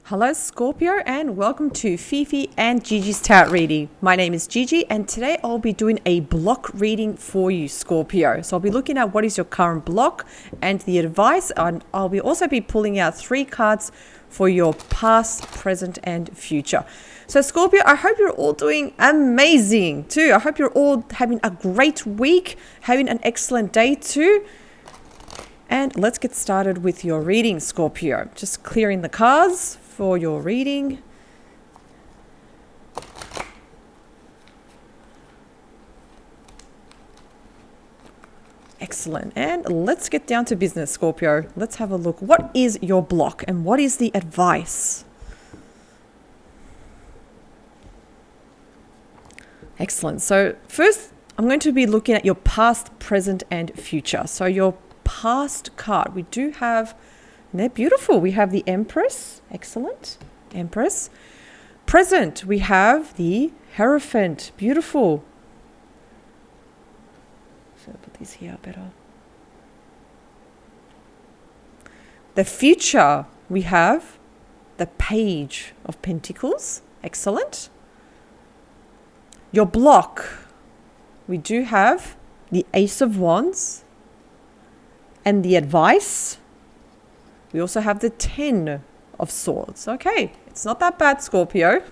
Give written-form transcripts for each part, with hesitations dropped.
Hello Scorpio and welcome to Fifi and Gigi's tarot reading. My name is Gigi and today I'll be doing a block reading for you Scorpio. So I'll be looking at what is your current block and the advice, and I'll also be pulling out 3 cards for your past, present and future. So Scorpio, I hope you're all doing amazing too. I hope you're all having a great week, having an excellent day too. And let's get started with your reading, Scorpio. Just clearing the cards for your reading. Excellent. And let's get down to business, Scorpio. Let's have a look. What is your block and what is the advice? Excellent. So first, I'm going to be looking at your past, present, and future. So your past card, we do have, and they're beautiful. We have the Empress. Excellent. Empress. Present, we have the Hierophant. Beautiful. So I'll put these here better. The future, we have the Page of Pentacles. Excellent. Your block, we do have the Ace of Wands and the advice. We also have the 10 of Swords. Okay, it's not that bad, Scorpio.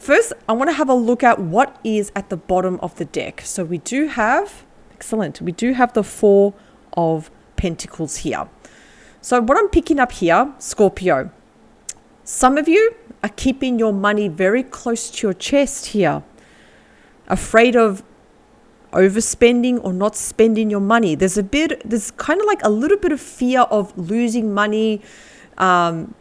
First, I want to have a look at what is at the bottom of the deck. So we do have, excellent, we do have the 4 of Pentacles here. So what I'm picking up here, Scorpio, some of you are keeping your money very close to your chest here, afraid of overspending or not spending your money. There's kind of like a little bit of fear of losing money, money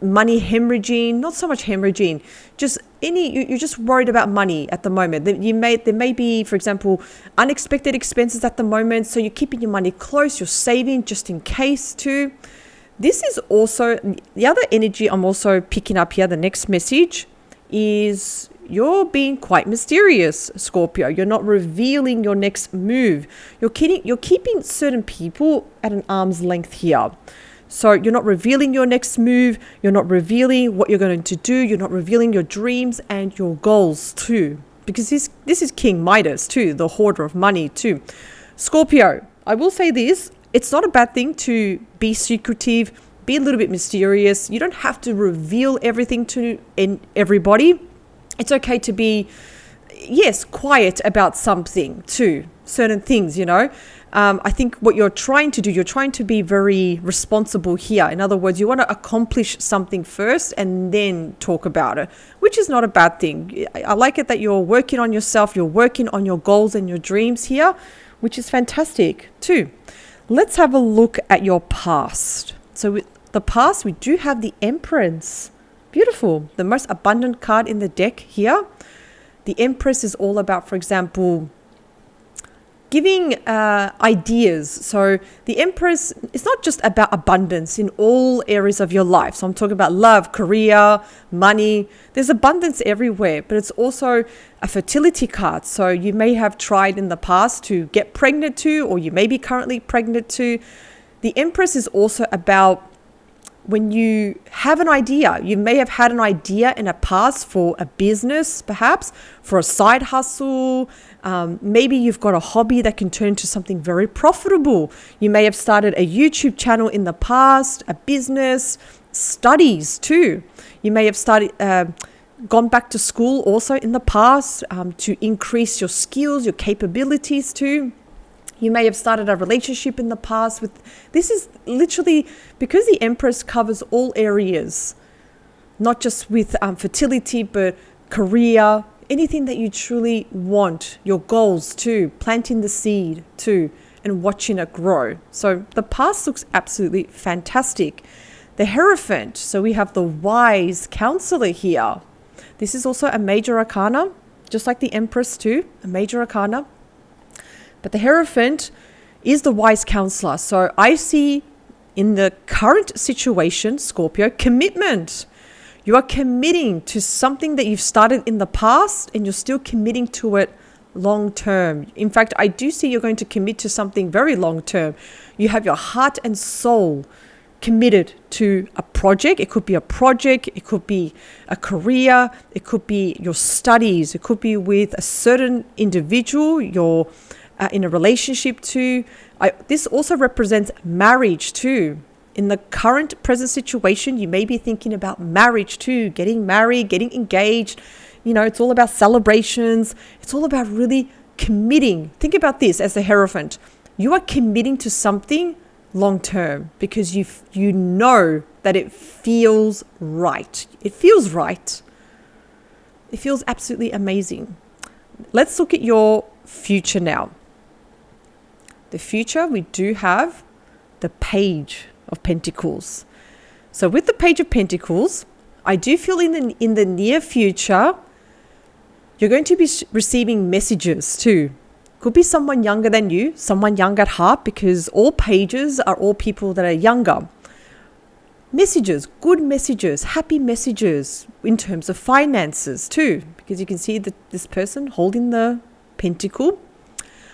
hemorrhaging, not so much hemorrhaging, just you're just worried about money at the moment. There may be, for example, unexpected expenses at the moment, so you're keeping your money close, you're saving just in case too. This is also, the other energy I'm also picking up here, the next message is you're being quite mysterious, Scorpio. You're not revealing your next move. You're keeping certain people at an arm's length here. So you're not revealing your next move. You're not revealing what you're going to do. You're not revealing your dreams and your goals too. Because this is King Midas too, the hoarder of money too. Scorpio, I will say this. It's not a bad thing to be secretive, be a little bit mysterious. You don't have to reveal everything to everybody. It's okay to be, yes, quiet about something too, certain things, you know. I think what you're trying to do, you're trying to be very responsible here. In other words, you want to accomplish something first and then talk about it, which is not a bad thing. I like it that you're working on yourself, you're working on your goals and your dreams here, which is fantastic too. Let's have a look at your past. So with the past, we do have the Empress. Beautiful. The most abundant card in the deck here. The Empress is all about, for example, giving ideas. So the Empress is not just about abundance in all areas of your life. So I'm talking about love, career, money. There's abundance everywhere, but it's also a fertility card. So you may have tried in the past to get pregnant too, or you may be currently pregnant too. The Empress is also about when you have an idea. You may have had an idea in a past for a business, perhaps for a side hustle. Maybe you've got a hobby that can turn into something very profitable. You may have started a YouTube channel in the past, a business, studies too. You may have gone back to school also in the past to increase your skills, your capabilities too. You may have started a relationship in the past with, this is literally, because the Empress covers all areas, not just with fertility, but career, anything that you truly want, your goals too, planting the seed too, and watching it grow. So the past looks absolutely fantastic. The Hierophant, so we have the wise counselor here. This is also a major arcana, just like the Empress too, a major arcana. But the Hierophant is the wise counselor. So I see in the current situation, Scorpio, commitment. You are committing to something that you've started in the past and you're still committing to it long term. In fact, I do see you're going to commit to something very long term. You have your heart and soul committed to a project. It could be a project, it could be a career, it could be your studies, it could be with a certain individual you're in a relationship to. This also represents marriage too. In the current present situation, you may be thinking about marriage too, getting married, getting engaged. It's all about celebrations. It's all about really committing. Think about this as a Hierophant. You are committing to something long term because you know that it feels right. It feels right. It feels absolutely amazing. Let's look at your future now. The future, we do have the Page of Pentacles. So with the Page of Pentacles, I do feel in the near future, you're going to be receiving messages too. Could be someone younger than you, someone young at heart, because all pages are all people that are younger. Messages, good messages, happy messages in terms of finances too, because you can see that this person holding the pentacle.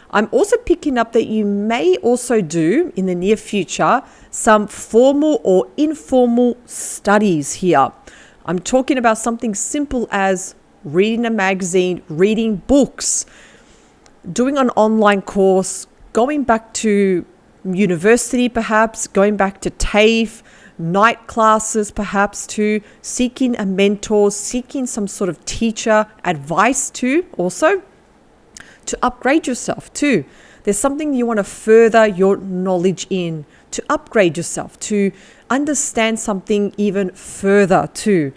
I'm also picking up that you may also do in the near future some formal or informal studies here. I'm talking about something simple as reading a magazine, reading books, doing an online course, going back to university perhaps, going back to TAFE, night classes perhaps too, seeking a mentor, seeking some sort of teacher advice too, also to upgrade yourself too. There's something you want to further your knowledge in, to upgrade yourself, to understand something even further too.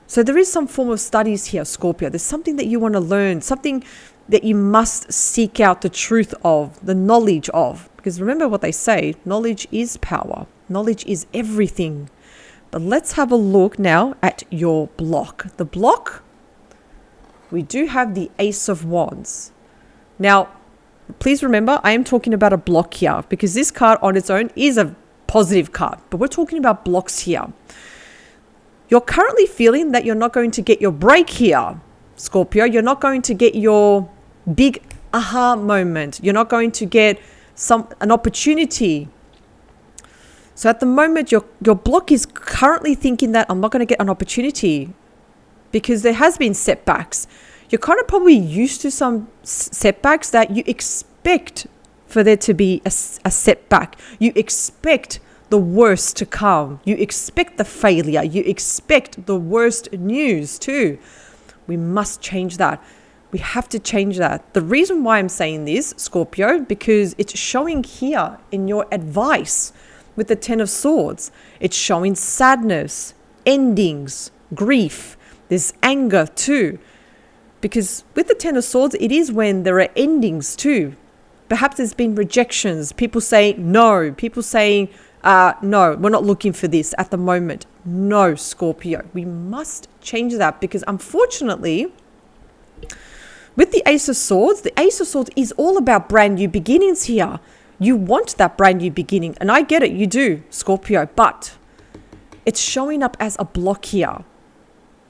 So there is some form of studies here, Scorpio. There's something that you want to learn, something that you must seek out the truth of, the knowledge of. Because remember what they say, knowledge is power. Knowledge is everything. But let's have a look now at your block. The block, we do have the Ace of Wands. Now, please remember, I am talking about a block here because this card on its own is a positive card. But we're talking about blocks here. You're currently feeling that you're not going to get your break here, Scorpio. You're not going to get your big aha moment. You're not going to get an opportunity. So at the moment, your block is currently thinking that I'm not going to get an opportunity because there has been setbacks. You're kind of probably used to some setbacks that you expect for there to be a setback. You expect the worst to come. You expect the failure. You expect the worst news too. We must change that. We have to change that. The reason why I'm saying this, Scorpio, because it's showing here in your advice with the Ten of Swords. It's showing sadness, endings, grief. There's anger too. Because with the Ten of Swords, it is when there are endings too. Perhaps there's been rejections. People say no. People saying, no, we're not looking for this at the moment. No, Scorpio. We must change that because unfortunately, with the Ace of Swords is all about brand new beginnings here. You want that brand new beginning. And I get it, you do, Scorpio. But it's showing up as a block here.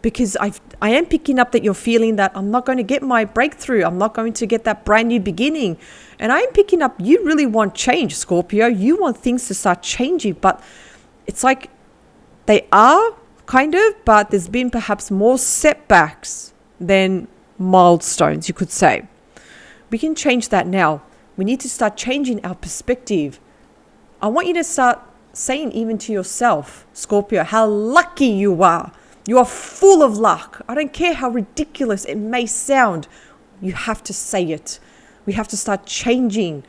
Because I am picking up that you're feeling that I'm not going to get my breakthrough. I'm not going to get that brand new beginning. And I am picking up you really want change, Scorpio. You want things to start changing. But it's like they are kind of, but there's been perhaps more setbacks than milestones, you could say. We can change that now. We need to start changing our perspective. I want you to start saying even to yourself, Scorpio, how lucky you are. You are full of luck. I don't care how ridiculous it may sound. You have to say it. We have to start changing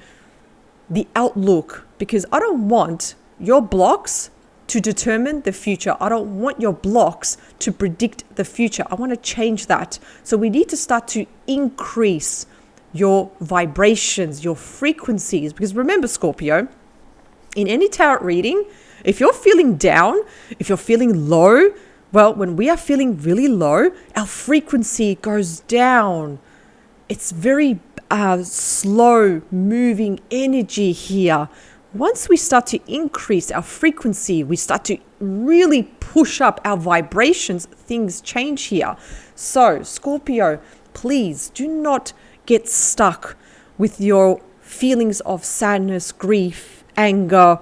the outlook because I don't want your blocks to determine the future. I don't want your blocks to predict the future. I want to change that. So we need to start to increase your vibrations, your frequencies. Because remember, Scorpio, in any tarot reading, if you're feeling down, if you're feeling low, well, when we are feeling really low, our frequency goes down. It's very slow moving energy here. Once we start to increase our frequency, we start to really push up our vibrations, things change here. So, Scorpio, please do not get stuck with your feelings of sadness, grief, anger.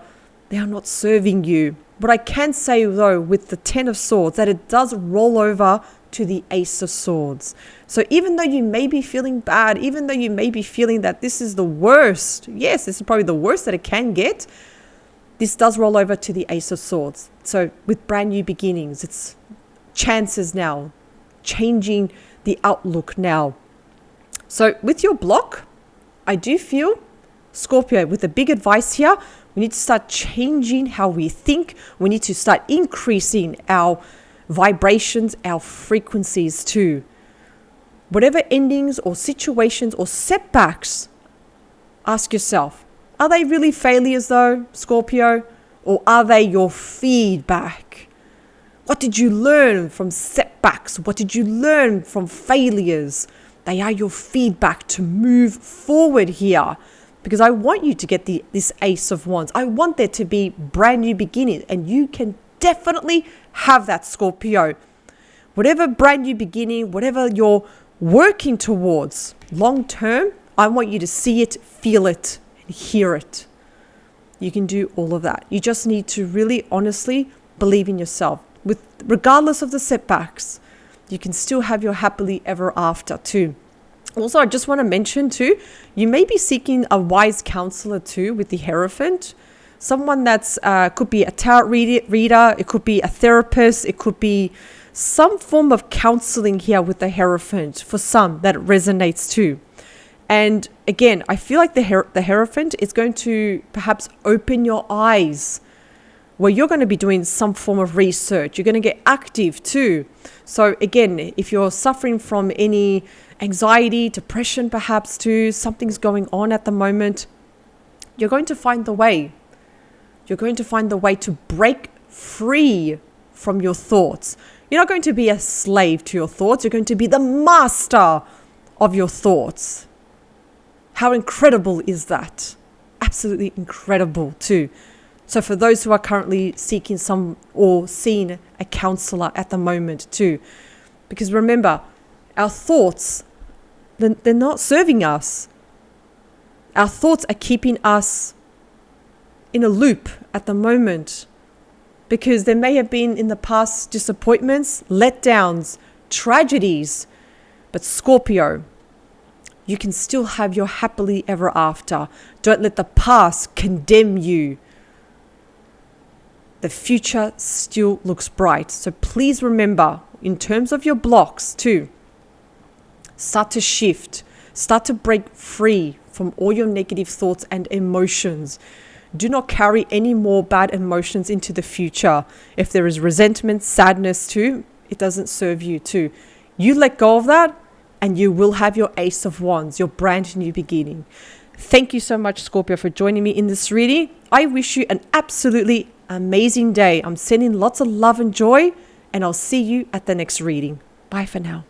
They are not serving you. What I can say though with the Ten of Swords, that it does roll over to the Ace of Swords. So even though you may be feeling bad, even though you may be feeling that this is the worst, yes, this is probably the worst that it can get, this does roll over to the Ace of Swords. So with brand new beginnings, it's chances now, changing the outlook now. So with your block, I do feel, Scorpio, with the big advice here, we need to start changing how we think. We need to start increasing our vibrations, our frequencies too. Whatever endings or situations or setbacks, ask yourself, are they really failures though, Scorpio? Or are they your feedback? What did you learn from setbacks? What did you learn from failures? They are your feedback to move forward here. Because I want you to get this Ace of Wands. I want there to be brand new beginnings. And you can definitely have that, Scorpio. Whatever brand new beginning, whatever you're working towards long term, I want you to see it, feel it, and hear it. You can do all of that. You just need to really honestly believe in yourself. Regardless of the setbacks, you can still have your happily ever after too. Also, I just want to mention too, you may be seeking a wise counselor too with the Hierophant. Someone that's could be a tarot reader, it could be a therapist, it could be some form of counseling here with the Hierophant. For some, that resonates too. And again, I feel like the Hierophant is going to perhaps open your eyes, where you're going to be doing some form of research. You're going to get active too. So again, if you're suffering from any anxiety, depression perhaps too, something's going on at the moment, you're going to find the way. You're going to find the way to break free from your thoughts. You're not going to be a slave to your thoughts. You're going to be the master of your thoughts. How incredible is that? Absolutely incredible too. So for those who are currently seeking some or seeing a counselor at the moment too, because remember, our thoughts, they're not serving us. Our thoughts are keeping us in a loop at the moment, because there may have been in the past disappointments, letdowns, tragedies, but Scorpio, you can still have your happily ever after. Don't let the past condemn you. The future still looks bright. So please remember, in terms of your blocks too, start to shift, start to break free from all your negative thoughts and emotions. Do not carry any more bad emotions into the future. If there is resentment, sadness too, it doesn't serve you too. You let go of that and you will have your Ace of Wands, your brand new beginning. Thank you so much, Scorpio, for joining me in this reading. I wish you an absolutely amazing day. I'm sending lots of love and joy, and I'll see you at the next reading. Bye for now.